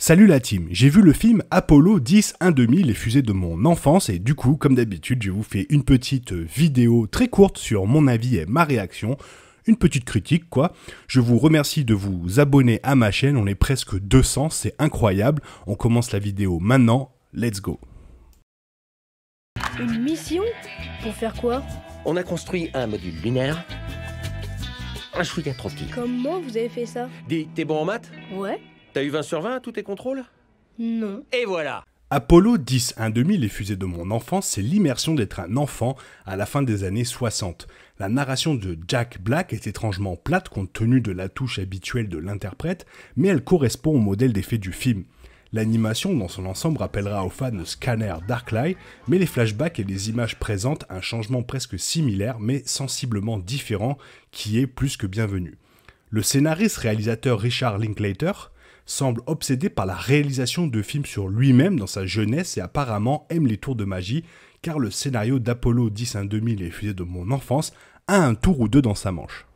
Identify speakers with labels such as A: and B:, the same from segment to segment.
A: Salut la team, j'ai vu le film Apollo 10-1/2, les fusées de mon enfance, et du coup, comme d'habitude, je vous fais une petite vidéo très courte sur mon avis et ma réaction, une petite critique quoi. Je vous remercie de vous abonner à ma chaîne, on est presque 200, c'est incroyable. On commence la vidéo maintenant, let's go.
B: Une mission? Pour faire quoi?
C: On a construit un module lunaire, un chouïa tranquille.
B: Comment vous avez fait ça?
C: Dis, t'es bon en maths?
B: Ouais?
C: T'as eu 20 sur 20 à tous tes contrôles?
B: Non.
C: Et voilà!
A: Apollo 10-1/2, les fusées de mon enfance, c'est l'immersion d'être un enfant à la fin des années 60. La narration de Jack Black est étrangement plate compte tenu de la touche habituelle de l'interprète, mais elle correspond au modèle des faits du film. L'animation dans son ensemble rappellera aux fans le scanner Darklight, mais les flashbacks et les images présentent un changement presque similaire mais sensiblement différent qui est plus que bienvenu. Le scénariste-réalisateur Richard Linklater semble obsédé par la réalisation de films sur lui-même dans sa jeunesse et apparemment aime les tours de magie, car le scénario d'Apollo 10-1/2, les fusées de mon enfance, a un tour ou deux dans sa manche.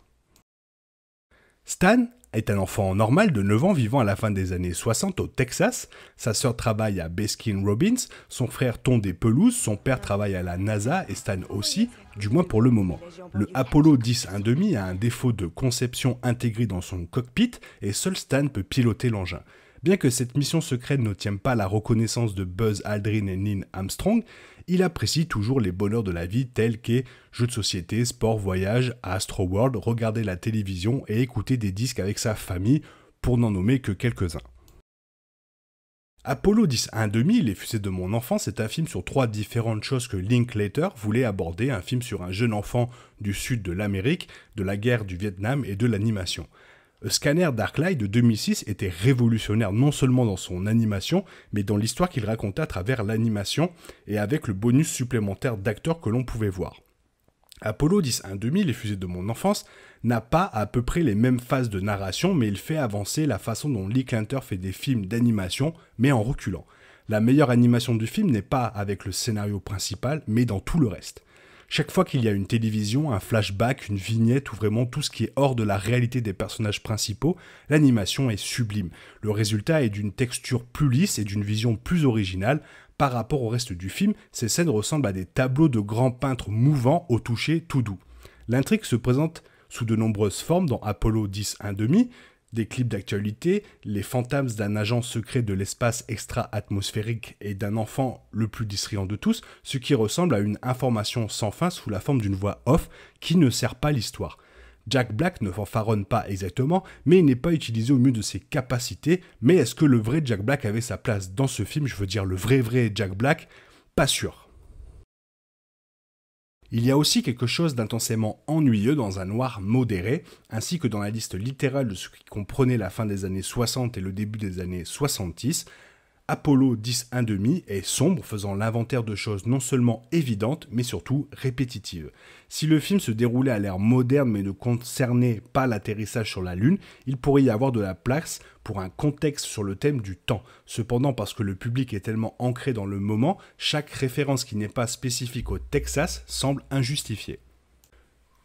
A: Stan est un enfant normal de 9 ans vivant à la fin des années 60 au Texas. Sa sœur travaille à Baskin-Robbins, son frère tond des pelouses, son père travaille à la NASA et Stan aussi, du moins pour le moment. Le Apollo 10-1/2 a un défaut de conception intégré dans son cockpit et seul Stan peut piloter l'engin. Bien que cette mission secrète n'obtienne pas la reconnaissance de Buzz Aldrin et Neil Armstrong, il apprécie toujours les bonheurs de la vie tels que jeux de société, sport, voyage, à Astroworld, regarder la télévision et écouter des disques avec sa famille, pour n'en nommer que quelques-uns. Apollo 10-1/2, les fusées de mon enfance, est un film sur 3 différentes choses que Linklater voulait aborder, un film sur un jeune enfant du sud de l'Amérique, de la guerre du Vietnam et de l'animation. Le scanner Darklight de 2006 était révolutionnaire non seulement dans son animation, mais dans l'histoire qu'il racontait à travers l'animation et avec le bonus supplémentaire d'acteurs que l'on pouvait voir. Apollo 10-1/2, les fusées de mon enfance, n'a pas à peu près les mêmes phases de narration, mais il fait avancer la façon dont Linklater fait des films d'animation, mais en reculant. La meilleure animation du film n'est pas avec le scénario principal, mais dans tout le reste. Chaque fois qu'il y a une télévision, un flashback, une vignette ou vraiment tout ce qui est hors de la réalité des personnages principaux, l'animation est sublime. Le résultat est d'une texture plus lisse et d'une vision plus originale. Par rapport au reste du film, ces scènes ressemblent à des tableaux de grands peintres mouvants au toucher tout doux. L'intrigue se présente sous de nombreuses formes dans Apollo 10-1/2, des clips d'actualité, les fantasmes d'un agent secret de l'espace extra-atmosphérique et d'un enfant le plus distrayant de tous, ce qui ressemble à une information sans fin sous la forme d'une voix off qui ne sert pas l'histoire. Jack Black ne fanfaronne pas exactement, mais il n'est pas utilisé au mieux de ses capacités. Mais est-ce que le vrai Jack Black avait sa place dans ce film? Je veux dire le vrai Jack Black? Pas sûr. Il y a aussi quelque chose d'intensément ennuyeux dans un noir modéré, ainsi que dans la liste littérale de ce qui comprenait la fin des années 60 et le début des années 70. Apollo 10-1/2 est sombre, faisant l'inventaire de choses non seulement évidentes, mais surtout répétitives. Si le film se déroulait à l'ère moderne mais ne concernait pas l'atterrissage sur la Lune, il pourrait y avoir de la place pour un contexte sur le thème du temps. Cependant, parce que le public est tellement ancré dans le moment, chaque référence qui n'est pas spécifique au Texas semble injustifiée.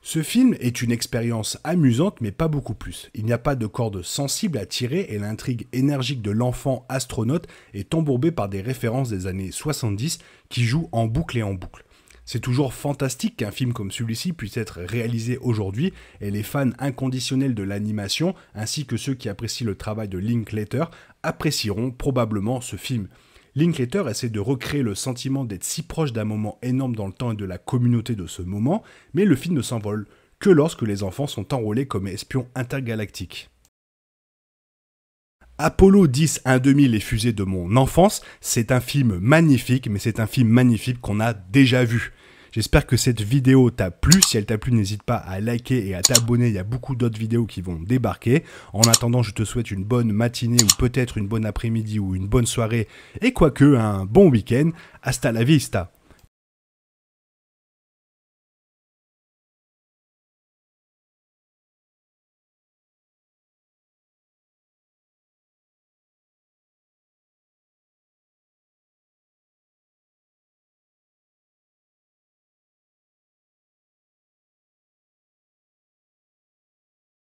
A: Ce film est une expérience amusante mais pas beaucoup plus. Il n'y a pas de corde sensible à tirer et l'intrigue énergique de l'enfant astronaute est embourbée par des références des années 70 qui jouent en boucle et en boucle. C'est toujours fantastique qu'un film comme celui-ci puisse être réalisé aujourd'hui et les fans inconditionnels de l'animation ainsi que ceux qui apprécient le travail de Linklater apprécieront probablement ce film. Linklater essaie de recréer le sentiment d'être si proche d'un moment énorme dans le temps et de la communauté de ce moment, mais le film ne s'envole que lorsque les enfants sont enrôlés comme espions intergalactiques. Apollo 10-1/2, les fusées de mon enfance, c'est un film magnifique, mais c'est un film magnifique qu'on a déjà vu. J'espère que cette vidéo t'a plu. Si elle t'a plu, n'hésite pas à liker et à t'abonner. Il y a beaucoup d'autres vidéos qui vont débarquer. En attendant, je te souhaite une bonne matinée ou peut-être une bonne après-midi ou une bonne soirée et quoique un bon week-end. Hasta la vista.